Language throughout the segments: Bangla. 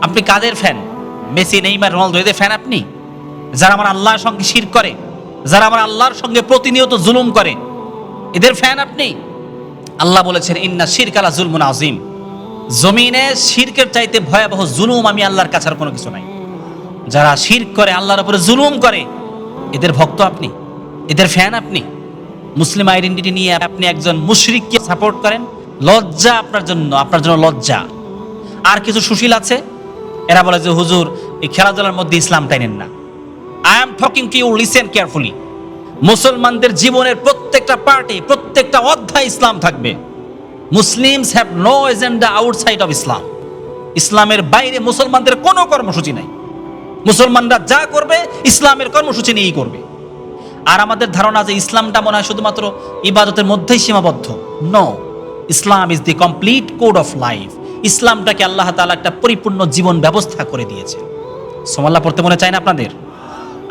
আপনি কাদের ফ্যান? মেসি, নেইমার, রোনালদো এদের ফ্যান আপনি? যারা আমার আল্লাহর সঙ্গে শিরক করে, যারা আমার আল্লাহর সঙ্গে প্রতিনিয়ত জুলুম করে, এদের ফ্যান আপনি? আল্লাহ বলেছেন ইন্না শিরকা লা যুলমুন আযীম। জমিনে শিরকের চাইতে ভয়াবহ জুলুম আমি আল্লাহর কাছে আর কোনো কিছু নাই। যারা শিরক করে, আল্লাহর উপরে জুলুম করে, এদের ভক্ত আপনি? এদের ফ্যান আপনি? মুসলিম আইডেন্টিটি নিয়ে আপনি একজন মুশরিককে সাপোর্ট করেন? লজ্জা আপনার জন্য লজ্জা। আর কিছু সুশীল আছে, এরা বলে যে হুজুর এই খেলাধুলার মধ্যে ইসলাম টাইনেন না। I am talking to you, listen carefully. মুসলমানদের জীবনের প্রত্যেকটা পার্টি, প্রত্যেকটা অধ্যায় ইসলাম থাকবে। Muslims have no agenda outside of Islam. ইসলামের বাইরে মুসলমানদের কোনো কর্মসূচি নাই। মুসলমানরা যা করবে ইসলামের কর্মসূচি নিয়েই করবে। আর আমাদের ধারণা যে ইসলামটা মনে হয় শুধুমাত্র ইবাদতের মধ্যেই সীমাবদ্ধ। No, Islam is the complete code of life. ইসলামটাকে আল্লাহ তাআলা একটা পরিপূর্ণ জীবন ব্যবস্থা করে দিয়েছে। সুবহানাল্লাহ পড়তে মনে চায় না আপনাদের?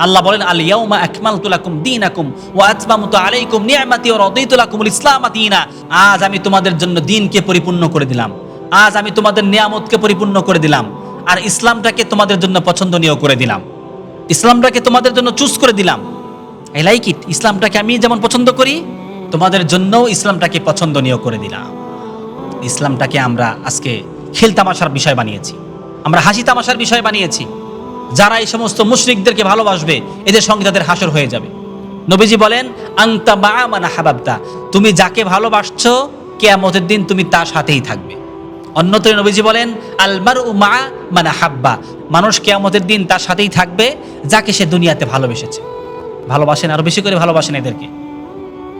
আল্লাহ বলেন আল ইয়াউমা আকমালতু লাকুম দীনাকুম ওয়া আতমামতু আলাইকুম নি'মাতি ওয়া রাদিতু লাকুমুল ইসলাম দীনা। আজ আমি তোমাদের জন্য দ্বীনকে পরিপূর্ণ করে দিলাম, আজ আমি তোমাদের নিয়ামতকে পরিপূর্ণ করে দিলাম, আর ইসলামটাকে তোমাদের জন্য পছন্দনীয় করে দিলাম, ইসলামটাকে তোমাদের জন্য চুজ করে দিলাম। I like it. ইসলামটাকে আমি যেমন পছন্দ করি, তোমাদের জন্যও ইসলামটাকে পছন্দনীয় করে দিলাম। ইসলামটাকে আমরা আজকে খেলতামাশার বিষয় বানিয়েছি, আমরা হাসি তামাশার বিষয় বানিয়েছি। যারা এই সমস্ত মুশরিকদেরকে ভালোবাসবে, এদের সঙ্গে তাদের হাসর হয়ে যাবে। নবীজি বলেন আনতা মা মান আহাবাবতা, তুমি যাকে ভালোবাসছো কিয়ামতের দিন তুমি তার সাথেই থাকবে। অন্যত্র নবীজি বলেন আল মারউ মা মান আহাব্বা, মানুষ কিয়ামতের দিন তার সাথেই থাকবে যাকে সে দুনিয়াতে ভালোবেসেছে। ভালোবাসেন, আরো বেশি করে ভালোবাসেন এদেরকে।